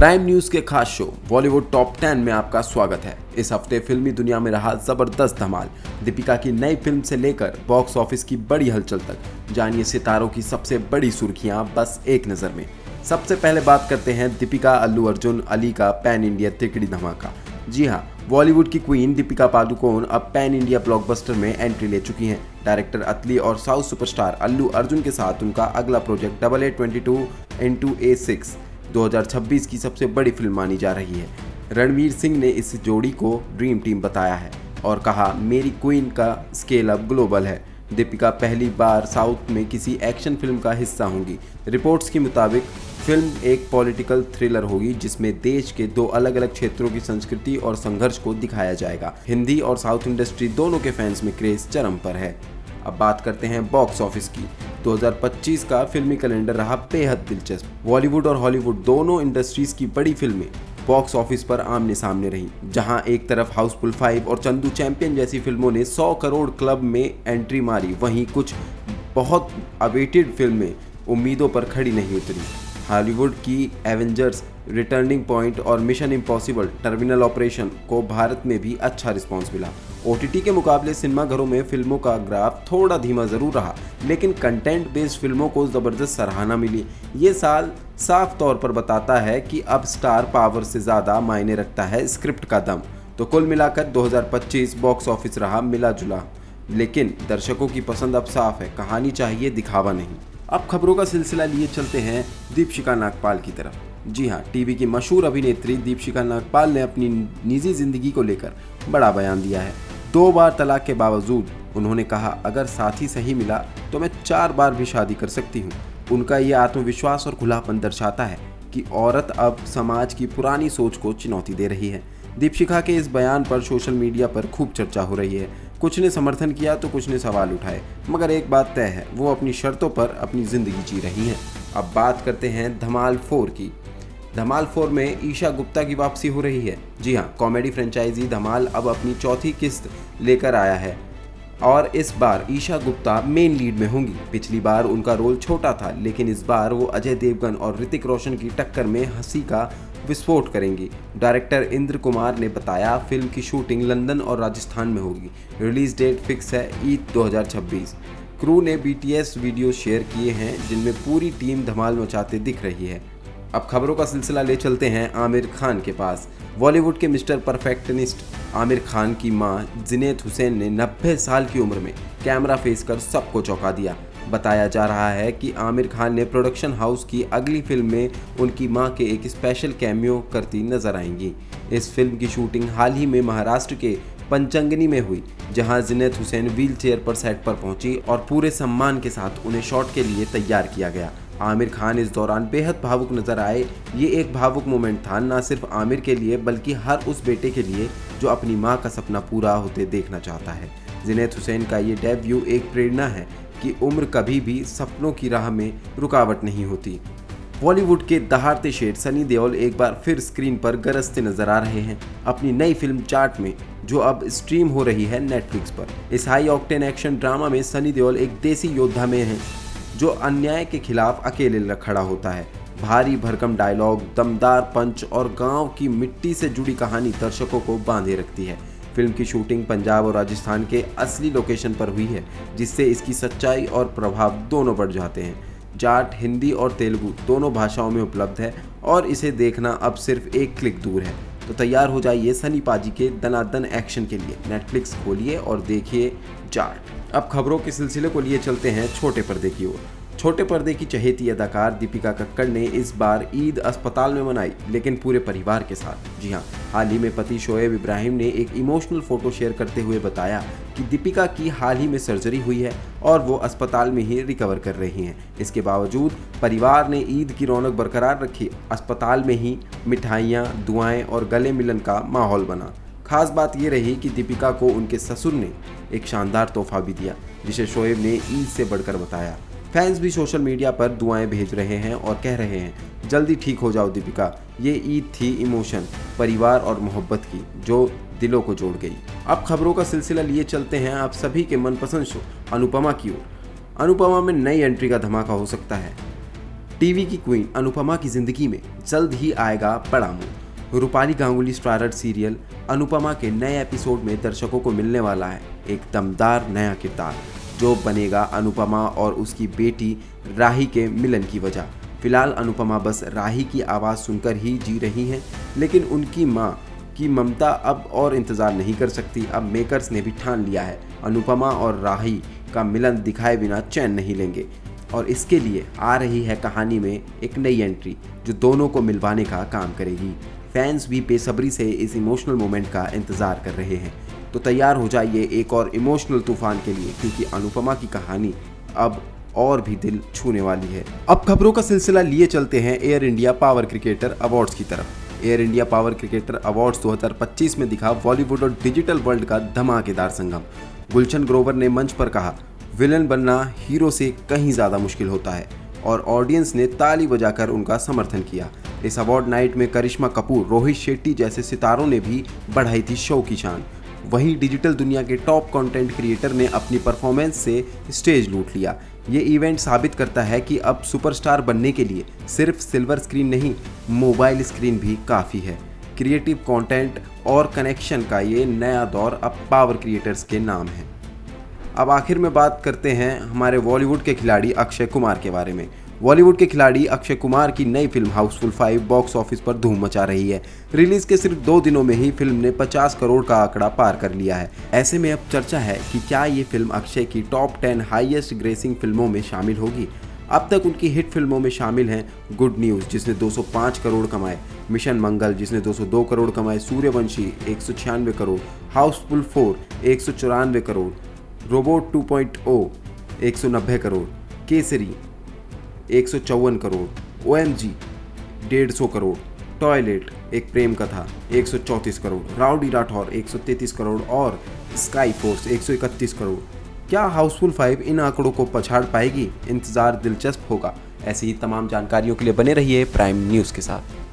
Prime news के खास show Bollywood top 10 में आपका स्वागत है। इस हफ्ते फिल्मी दुनिया में रहा जबरदस्त धमाल। दीपिका की नई फिल्म से लेकर बॉक्स ऑफिस की बड़ी हलचल तक जानिए सितारों की सबसे बड़ी सुर्खियां बस एक नजर में। सबसे पहले बात करते हैं दीपिका अल्लू अर्जुन अली का पैन इंडिया तिकड़ी धमाका। जी हाँ, बॉलीवुड की क्वीन दीपिका पादुकोण अब पैन इंडिया ब्लॉकबस्टर में एंट्री ले चुकी हैं। डायरेक्टर अतली और साउथ सुपरस्टार अल्लू अर्जुन के साथ उनका अगला प्रोजेक्ट 8822 2026 की सबसे बड़ी फिल्म मानी जा रही है। रणवीर सिंह ने इस जोड़ी को ड्रीम टीम बताया है और कहा, मेरी क्वीन का स्केल अब ग्लोबल है। दीपिका पहली बार साउथ में किसी एक्शन फिल्म का हिस्सा होंगी। रिपोर्ट्स के मुताबिक फिल्म एक पॉलिटिकल थ्रिलर होगी जिसमें देश के दो अलग अलग क्षेत्रों की संस्कृति और संघर्ष को दिखाया जाएगा। हिंदी और साउथ इंडस्ट्री दोनों के फैंस में क्रेज चरम पर है। अब बात करते हैं बॉक्स ऑफिस की। 2025 का फिल्मी कैलेंडर रहा बेहद दिलचस्प। बॉलीवुड और हॉलीवुड दोनों इंडस्ट्रीज की बड़ी फिल्में बॉक्स ऑफिस पर आमने सामने रहीं। जहां एक तरफ हाउसफुल 5 और चंदू चैंपियन जैसी फिल्मों ने 100 करोड़ क्लब में एंट्री मारी, वहीं कुछ बहुत अवेटेड फिल्में उम्मीदों पर खड़ी नहीं उतरी। हॉलीवुड की एवेंजर्स, रिटर्निंग पॉइंट और मिशन इम्पॉसिबल टर्मिनल ऑपरेशन को भारत में भी अच्छा रिस्पांस मिला। ओटीटी के मुकाबले सिनेमाघरों में फिल्मों का ग्राफ थोड़ा धीमा जरूर रहा, लेकिन कंटेंट बेस्ड फिल्मों को जबरदस्त सराहना मिली। ये साल साफ तौर पर बताता है कि अब स्टार पावर से ज़्यादा मायने रखता है स्क्रिप्ट का दम। तो कुल मिलाकर 2025 बॉक्स ऑफिस रहा मिला जुला, लेकिन दर्शकों की पसंद अब साफ है, कहानी चाहिए, दिखावा नहीं। अब खबरों का सिलसिला लिए चलते हैं दीपशिखा नागपाल की तरफ। जी हाँ, टीवी की मशहूर अभिनेत्री दीपशिखा नागपाल ने अपनी निजी जिंदगी को लेकर बड़ा बयान दिया है। 2 बार तलाक के बावजूद उन्होंने कहा, अगर साथी सही मिला तो मैं 4 बार भी शादी कर सकती हूँ। उनका ये आत्मविश्वास और खुलापन दर्शाता है कि औरत अब समाज की पुरानी सोच को चुनौती दे रही है। दीपशिखा के इस बयान पर सोशल मीडिया पर खूब चर्चा हो रही है। कुछ ने समर्थन किया तो कुछ ने सवाल उठाए, मगर एक बात तय है, वो अपनी शर्तों पर अपनी जिंदगी जी रही हैं। अब बात करते हैं धमाल 4 की। धमाल 4 में ईशा गुप्ता की वापसी हो रही है। जी हाँ, कॉमेडी फ्रेंचाइजी धमाल अब अपनी चौथी किस्त लेकर आया है और इस बार ईशा गुप्ता मेन लीड में होंगी। पिछली बार उनका रोल छोटा था, लेकिन इस बार वो अजय देवगन और ऋतिक रोशन की टक्कर में हंसी का विस्फोट करेंगी। डायरेक्टर इंद्र कुमार ने बताया, फिल्म की शूटिंग लंदन और राजस्थान में होगी। रिलीज डेट फिक्स है ईद 2026। क्रू ने BTS वीडियो शेयर किए हैं जिनमें पूरी टीम धमाल मचाते दिख रही है। अब खबरों का सिलसिला ले चलते हैं आमिर खान के पास। बॉलीवुड के मिस्टर परफेक्शनिस्ट आमिर खान की मां जिनेत हुसैन ने 90 साल की उम्र में कैमरा फेस कर सबको चौंका दिया। बताया जा रहा है कि आमिर खान ने प्रोडक्शन हाउस की अगली फिल्म में उनकी मां के एक स्पेशल कैमियो करती नजर आएंगी। इस फिल्म की शूटिंग हाल ही में महाराष्ट्र के पंचंगनी में हुई, जहां जिनेत हुसैन व्हील चेयर पर सेट पर पहुंची और पूरे सम्मान के साथ उन्हें शॉट के लिए तैयार किया गया। आमिर खान इस दौरान बेहद भावुक नजर आए। ये एक भावुक मोमेंट था, न सिर्फ आमिर के लिए बल्कि हर उस बेटे के लिए जो अपनी मां का सपना पूरा होते देखना चाहता है। जिनेत हुसैन का ये डेब्यू एक प्रेरणा है कि उम्र कभी भी सपनों की राह में रुकावट नहीं होती। बॉलीवुड के दहाड़ते शेर सनी देओल एक बार फिर स्क्रीन पर गरजते नजर आ रहे हैं अपनी नई फिल्म चार्ट में, जो अब स्ट्रीम हो रही है नेटफ्लिक्स पर। इस हाई ऑक्टेन एक्शन ड्रामा में सनी देओल एक देसी योद्धा में हैं जो अन्याय के खिलाफ अकेले खड़ा होता है। भारी भरकम डायलॉग, दमदार पंच और गांव की मिट्टी से जुड़ी कहानी दर्शकों को बांधे रखती है। फिल्म की शूटिंग पंजाब और राजस्थान के असली लोकेशन पर हुई है, जिससे इसकी सच्चाई और प्रभाव दोनों बढ़ जाते हैं। जाट हिंदी और तेलुगु दोनों भाषाओं में उपलब्ध है और इसे देखना अब सिर्फ एक क्लिक दूर है। तो तैयार हो जाइए सनी पाजी के दनादन एक्शन के लिए। नेटफ्लिक्स खोलिए और देखिए जाट। अब खबरों के सिलसिले को लिए चलते हैं छोटे पर्दे की ओर। छोटे पर्दे की चहेती अदाकार दीपिका कक्कड़ ने इस बार ईद अस्पताल में मनाई, लेकिन पूरे परिवार के साथ। जी हाँ, हाल ही में पति शोएब इब्राहिम ने एक इमोशनल फोटो शेयर करते हुए बताया कि दीपिका की हाल ही में सर्जरी हुई है और वो अस्पताल में ही रिकवर कर रही हैं। इसके बावजूद परिवार ने ईद की रौनक बरकरार रखी। अस्पताल में ही मिठाइयाँ, दुआएं और गले मिलन का माहौल बना। खास बात ये रही कि दीपिका को उनके ससुर ने एक शानदार तोहफा भी दिया, जिसे शोएब ने ईद से बढ़कर बताया। फैंस भी सोशल मीडिया पर दुआएं भेज रहे हैं और कह रहे हैं, जल्दी ठीक हो जाओ दीपिका। ये ईद थी इमोशन, परिवार और मोहब्बत की, जो दिलों को जोड़ गई। अब खबरों का सिलसिला लिए चलते हैं आप सभी के मनपसंद शो अनुपमा की ओर। अनुपमा में नई एंट्री का धमाका हो सकता है। टीवी की क्वीन अनुपमा की जिंदगी में जल्द ही आएगा बड़ा मोड़। रूपाली गांगुली स्टारर सीरियल अनुपमा के नए एपिसोड में दर्शकों को मिलने वाला है एक दमदार नया किरदार, जो बनेगा अनुपमा और उसकी बेटी राही के मिलन की वजह। फिलहाल अनुपमा बस राही की आवाज़ सुनकर ही जी रही हैं, लेकिन उनकी मां की ममता अब और इंतज़ार नहीं कर सकती। अब मेकर्स ने भी ठान लिया है अनुपमा और राही का मिलन दिखाए बिना चैन नहीं लेंगे, और इसके लिए आ रही है कहानी में एक नई एंट्री जो दोनों को मिलवाने का काम करेगी। फैंस भी बेसब्री से इस इमोशनल मोमेंट का इंतज़ार कर रहे हैं, तो तैयार हो जाइए एक और इमोशनल तूफान के लिए, क्योंकि अनुपमा की कहानी अब और भी दिल छूने वाली है। अब खबरों का सिलसिला लिए चलते हैं air India power cricketer awards की तरफ। Air India power cricketer awards 2025 में दिखा बॉलीवुड और डिजिटल वर्ल्ड का धमाकेदार संगम। गुलशन ग्रोवर ने मंच पर कहा, विलन बनना हीरो से कहीं ज़्यादा मुश्किल होता है, और ऑडियंस ने ताली बजाकर उनका समर्थन किया। इस अवार्ड नाइट में करिश्मा कपूर, रोहित शेट्टी जैसे सितारों ने भी बढ़ाई थी शो की शान। वहीं डिजिटल दुनिया के टॉप कंटेंट क्रिएटर ने अपनी परफॉर्मेंस से स्टेज लूट लिया। ये इवेंट साबित करता है कि अब सुपरस्टार बनने के लिए सिर्फ सिल्वर स्क्रीन नहीं, मोबाइल स्क्रीन भी काफ़ी है। क्रिएटिव कंटेंट और कनेक्शन का ये नया दौर अब पावर क्रिएटर्स के नाम है। अब आखिर में बात करते हैं हमारे बॉलीवुड के खिलाड़ी अक्षय कुमार के बारे में। बॉलीवुड के खिलाड़ी अक्षय कुमार की नई फिल्म हाउसफुल 5 बॉक्स ऑफिस पर धूम मचा रही है। रिलीज के सिर्फ 2 दिनों में ही फिल्म ने 50 करोड़ का आंकड़ा पार कर लिया है। ऐसे में अब चर्चा है कि क्या ये फिल्म अक्षय की टॉप 10 हाईएस्ट ग्रेसिंग फिल्मों में शामिल होगी। अब तक उनकी हिट फिल्मों में शामिल हैं गुड न्यूज़ जिसने 205 करोड़ कमाए, मिशन मंगल जिसने 202 करोड़ कमाए, Suryavanshi 196 crore, Housefull 4 194 crore, robot 2.0 190 crore, Kesari 154 crore, OMG 150 crore, toilet एक प्रेम कथा 134 करोड़, राउडी राठौर 133 करोड़ और स्काई फोर्स 131 करोड़। क्या हाउसफुल 5 इन आंकड़ों को पछाड़ पाएगी? इंतज़ार दिलचस्प होगा। ऐसी ही तमाम जानकारियों के लिए बने रहिए प्राइम न्यूज़ के साथ।